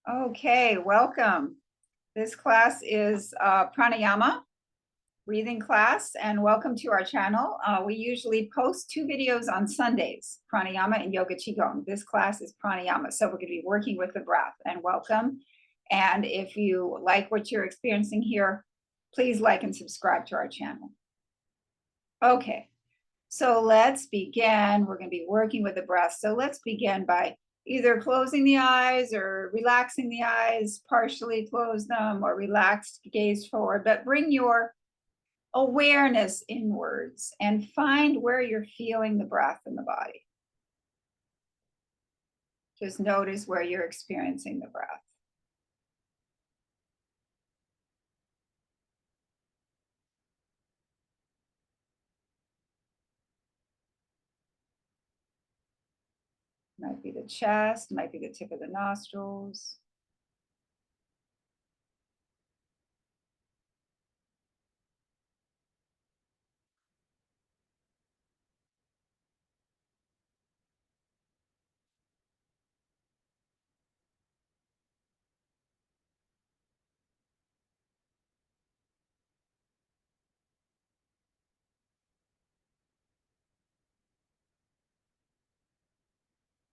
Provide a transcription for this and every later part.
Okay, welcome. This class is Pranayama Breathing class, and welcome to our channel. We usually post 2 videos on Sundays, Pranayama and Yoga Qigong. This class is Pranayama, so we're going to be working with the breath, and welcome. And if you like what you're experiencing here, please like and subscribe to our channel. Okay, so let's begin. We're going to be working with the breath. So let's begin by either closing the eyes or relaxing the eyes, partially close them, or relaxed gaze forward, but bring your awareness inwards and find where you're feeling the breath in the body. Just notice where you're experiencing the breath. Might be the chest, might be the tip of the nostrils.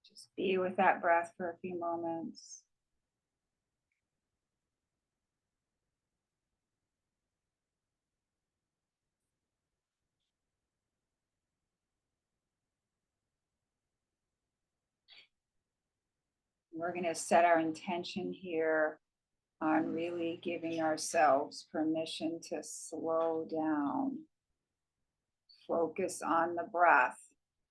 Just be with that breath for a few moments. We're going to set our intention here on really giving ourselves permission to slow down. Focus on the breath.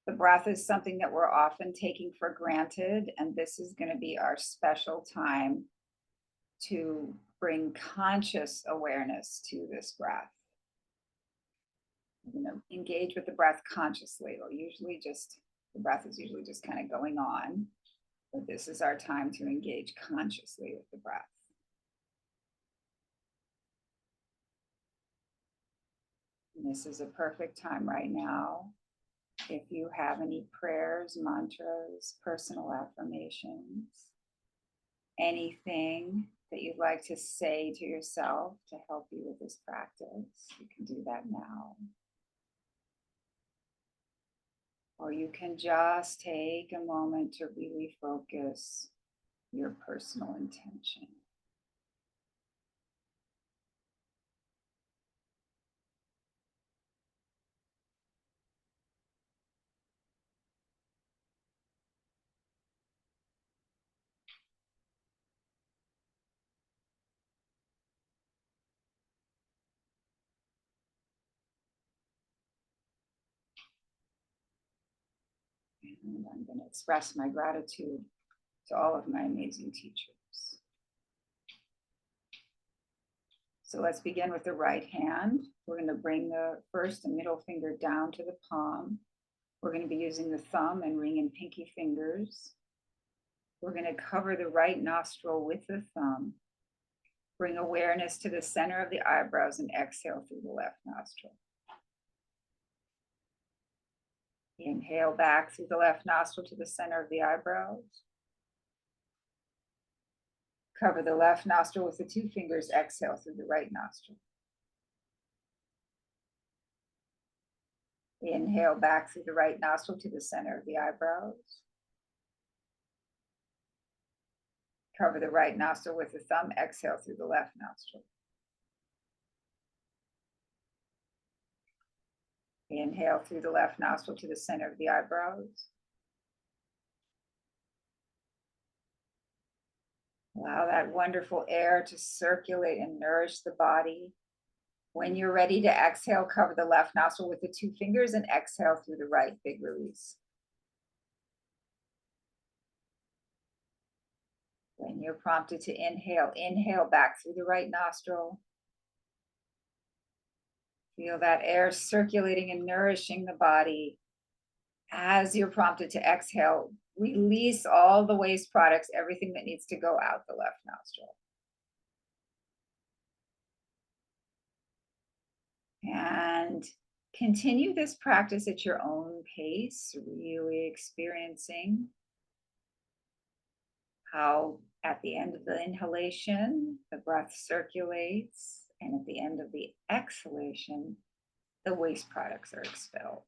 The breath is something that we're often taking for granted, and this is going to be our special time to bring conscious awareness to this breath. We're going to engage with the breath consciously. The breath is usually just kind of going on, but this is our time to engage consciously with the breath. And this is a perfect time right now. If you have any prayers, mantras, personal affirmations, anything that you'd like to say to yourself to help you with this practice, you can do that now. Or you can just take a moment to really focus your personal intention. And I'm going to express my gratitude to all of my amazing teachers. So let's begin with the right hand. We're going to bring the first and middle finger down to the palm. We're going to be using the thumb and ring and pinky fingers. We're going to cover the right nostril with the thumb. Bring awareness to the center of the eyebrows and exhale through the left nostril. Inhale back through the left nostril to the center of the eyebrows. Cover the left nostril with the 2 fingers. Exhale through the right nostril. Inhale back through the right nostril to the center of the eyebrows. Cover the right nostril with the thumb. Exhale through the left nostril. Inhale through the left nostril to the center of the eyebrows. Allow that wonderful air to circulate and nourish the body. When you're ready to exhale, cover the left nostril with the 2 fingers and exhale through the right. Big release. When you're prompted to inhale, inhale back through the right nostril. Feel that air circulating and nourishing the body. As you're prompted to exhale, release all the waste products, everything that needs to go out the left nostril. And continue this practice at your own pace, really experiencing how At the end of the inhalation, the breath circulates, and at the end of the exhalation, the waste products are expelled.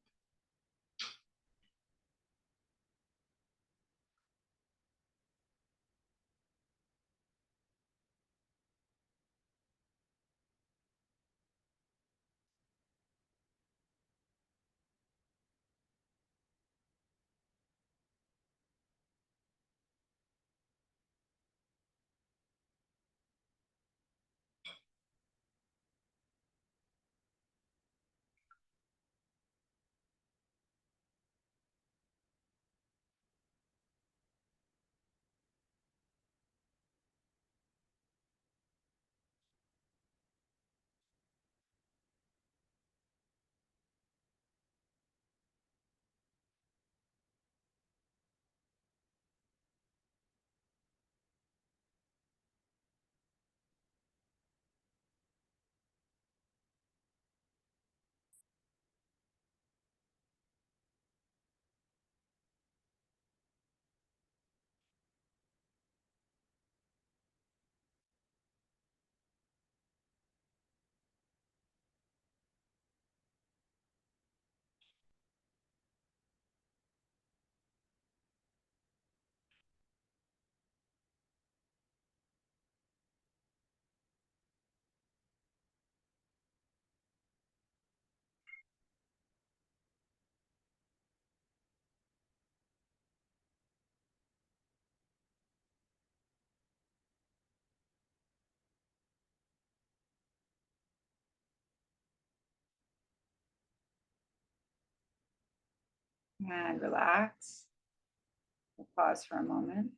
And relax. We'll pause for a moment.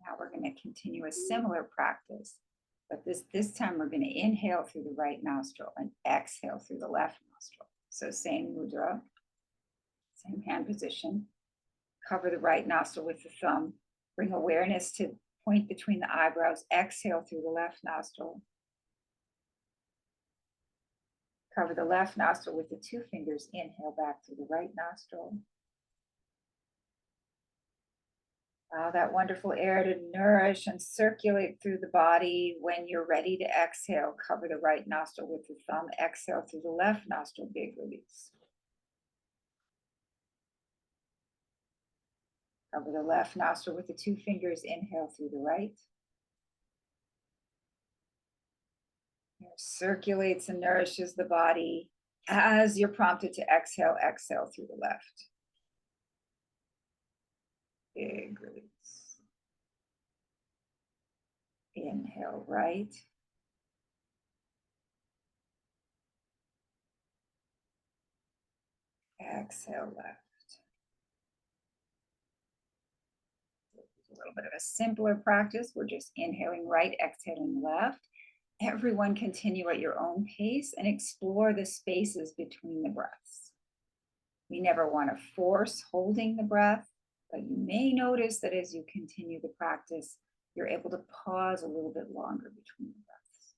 Now we're going to continue a similar practice, but this time we're going to inhale through the right nostril and exhale through the left nostril. So same mudra, same hand position. Cover the right nostril with the thumb. Bring awareness to point between the eyebrows. Exhale through the left nostril. Cover the left nostril with the two fingers. Inhale back through the right nostril. Allow that wonderful air to nourish and circulate through the body. When you're ready to exhale, cover the right nostril with the thumb. Exhale through the left nostril, big release. Cover the left nostril with the two fingers. Inhale through the right. Air circulates and nourishes the body. As you're prompted to exhale, exhale through the left. Big release. Inhale right. Exhale left. A little bit of a simpler practice. We're just inhaling right, exhaling left. Everyone continue at your own pace and explore the spaces between the breaths. We never want to force holding the breath, but you may notice that as you continue the practice, you're able to pause a little bit longer between the breaths.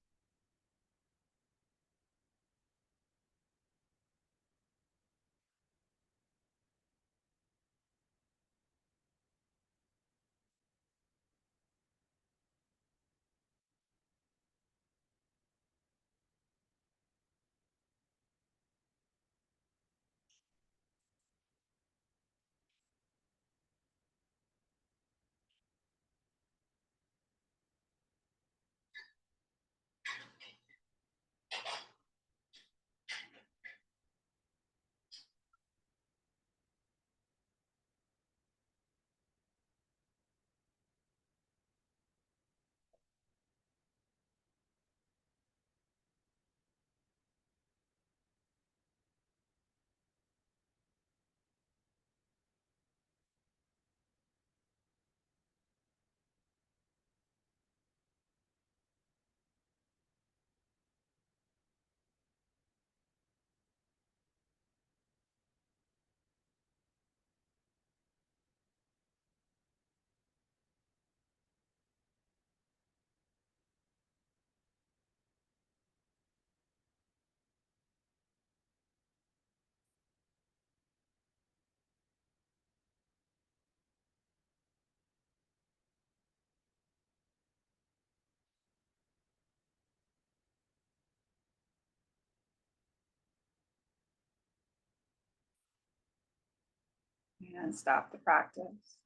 And stop the practice.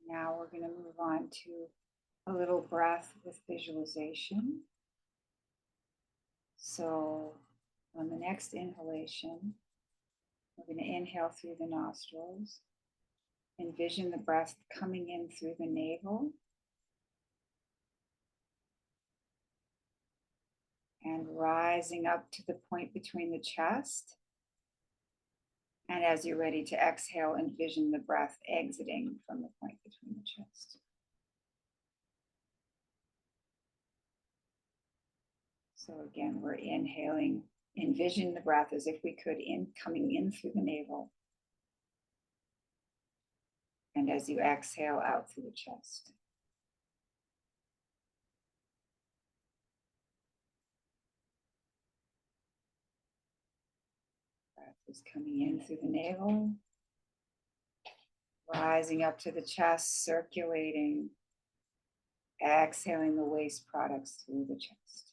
Now we're going to move on to a little breath with visualization. So on the next inhalation, we're going to inhale through the nostrils. Envision the breath coming in through the navel and rising up to the point between the chest. And as you're ready to exhale, envision the breath exiting from the point between the chest. So again, we're inhaling, envision the breath as if we could coming in through the navel. And as you exhale out through the chest. Breath is coming in through the navel, rising up to the chest, circulating, exhaling the waste products through the chest.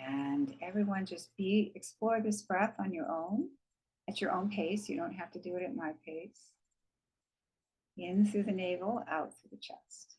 And everyone just explore this breath on your own, at your own pace. You don't have to do it at my pace. In through the navel, out through the chest.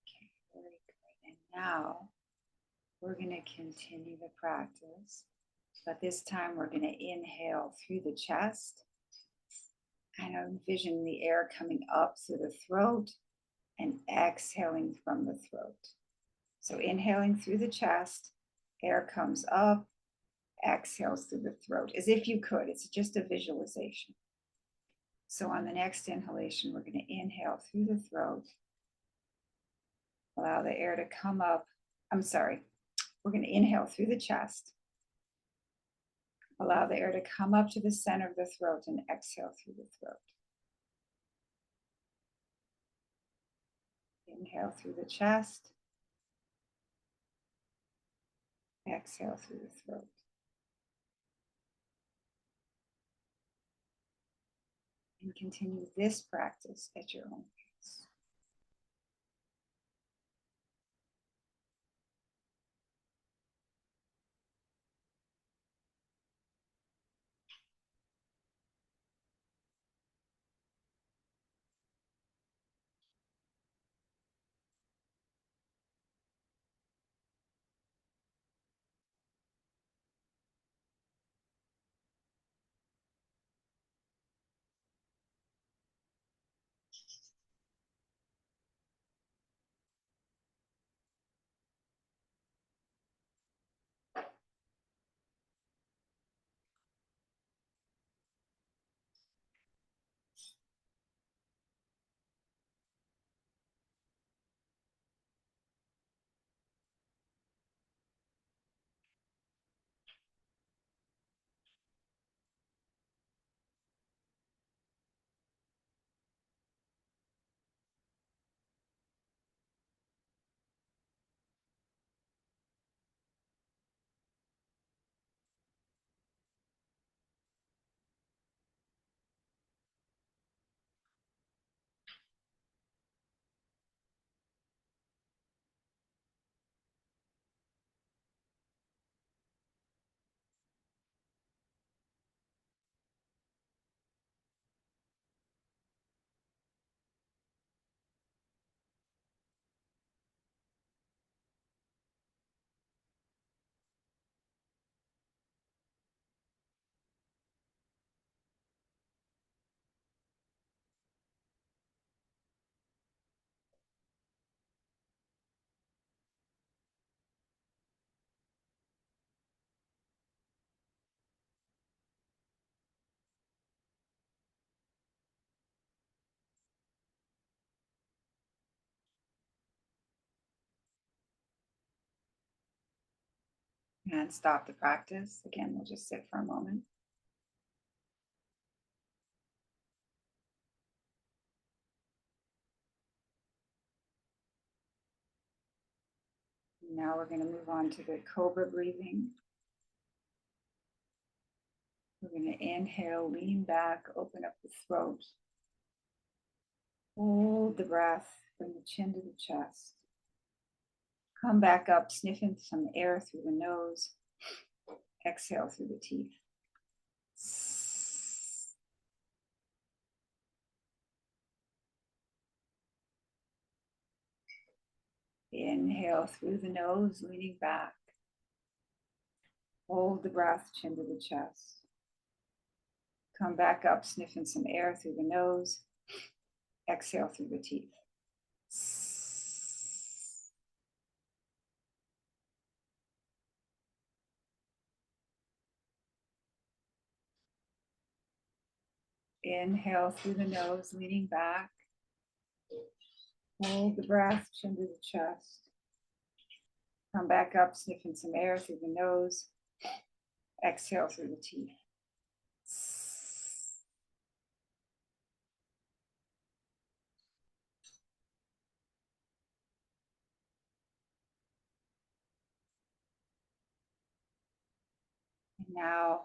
Okay, very good. And now we're going to continue the practice, but this time we're going to inhale through the chest and envision the air coming up through the throat and exhaling from the throat. So inhaling through the chest, air comes up, exhales through the throat, as if you could. It's just a visualization. So on the next inhalation, we're going to inhale through the throat, allow the air to come up. We're going to inhale through the chest, allow the air to come up to the center of the throat and exhale through the throat. Inhale through the chest, exhale through the throat. And continue this practice at your own pace. And stop the practice. Again, we'll just sit for a moment. Now we're going to move on to the cobra breathing. We're going to inhale, lean back, open up the throat. Hold the breath, bring the chin to the chest. Come back up, sniff in some air through the nose. Exhale through the teeth. Inhale through the nose, leaning back. Hold the breath, chin to the chest. Come back up, sniff in some air through the nose. Exhale through the teeth. Inhale through the nose, leaning back. Hold the breath, chin to the chest. Come back up, sniffing some air through the nose. Exhale through the teeth. And now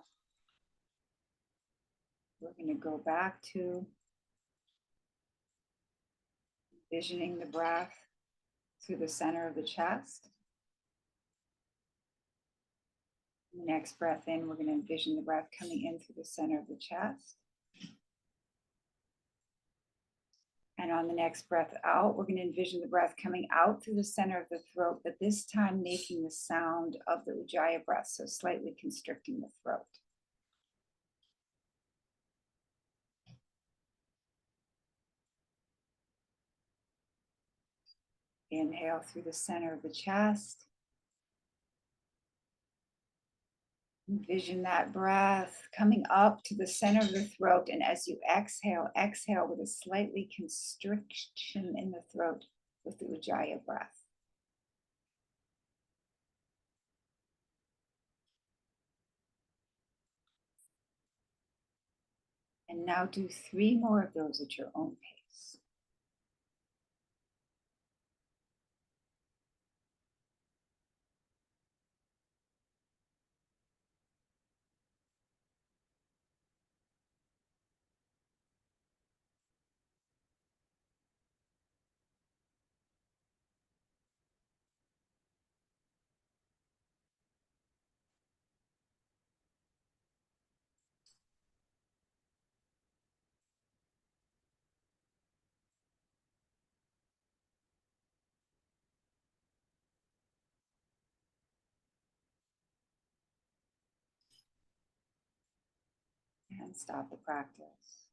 we're going to go back to envisioning the breath through the center of the chest. The next breath in, we're going to envision the breath coming in through the center of the chest. And on the next breath out, we're going to envision the breath coming out through the center of the throat, but this time making the sound of the Ujjayi breath, so slightly constricting the throat. Inhale through the center of the chest. Envision that breath coming up to the center of the throat. And as you exhale, exhale with a slightly constriction in the throat with the Ujjayi breath. And now do 3 more of those at your own pace. And stop the practice.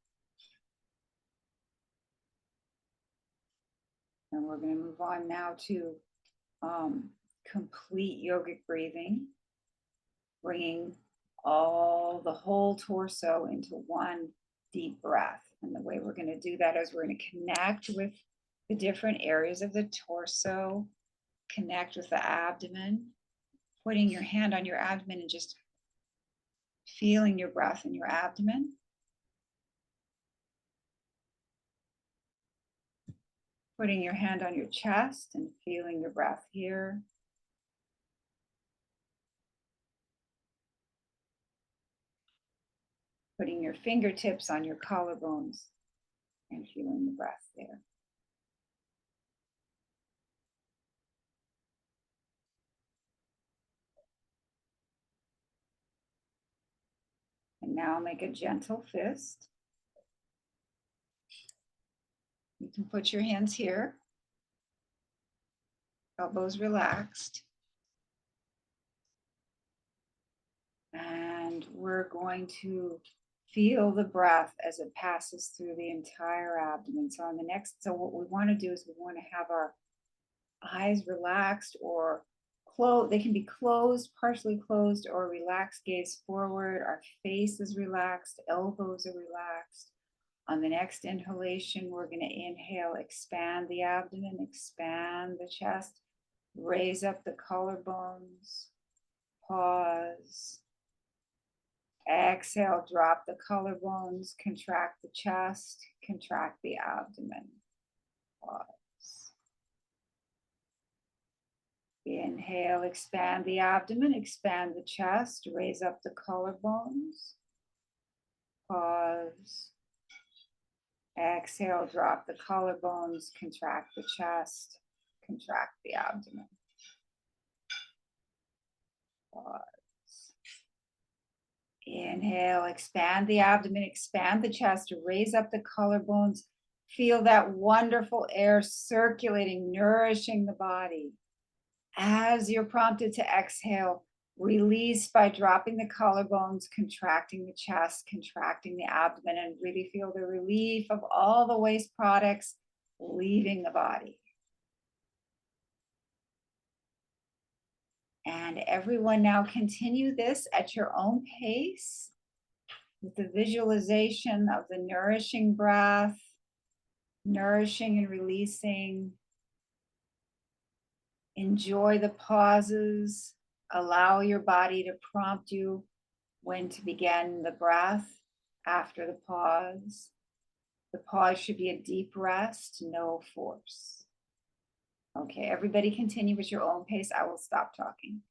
And we're going to move on now to complete yogic breathing, bringing the whole torso into one deep breath. And the way we're going to do that is we're going to connect with the different areas of the torso, connect with the abdomen, putting your hand on your abdomen and just feeling your breath in your abdomen. Putting your hand on your chest and feeling your breath here. Putting your fingertips on your collarbones and feeling the breath there. And now make a gentle fist. You can put your hands here, elbows relaxed. And we're going to feel the breath as it passes through the entire abdomen. So what we want to do is we want to have our eyes relaxed or closed. They can be closed, partially closed, or relaxed, gaze forward. Our face is relaxed, elbows are relaxed. On the next inhalation, we're going to inhale, expand the abdomen, expand the chest, raise up the collarbones, Pause. Exhale, drop the collarbones, contract the chest, contract the abdomen. Pause. Inhale, expand the abdomen, expand the chest, raise up the collarbones. Pause. Exhale, drop the collarbones, contract the chest, contract the abdomen. Pause. Inhale, expand the abdomen, expand the chest, raise up the collarbones. Feel that wonderful air circulating, nourishing the body. As you're prompted to exhale, release by dropping the collarbones, contracting the chest, contracting the abdomen, and really feel the relief of all the waste products leaving the body. And everyone, now continue this at your own pace with the visualization of the nourishing breath, nourishing and releasing. Enjoy the pauses. Allow your body to prompt you when to begin the breath after the pause. The pause should be a deep rest, no force. Okay, everybody continue with your own pace. I will stop talking.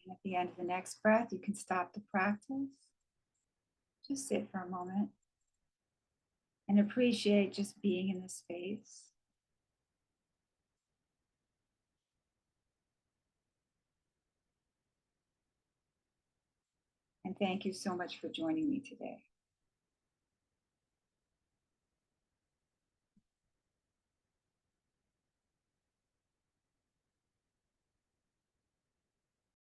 At the end of the next breath, you can stop the practice. Just sit for a moment and appreciate just being in this space. And thank you so much for joining me today.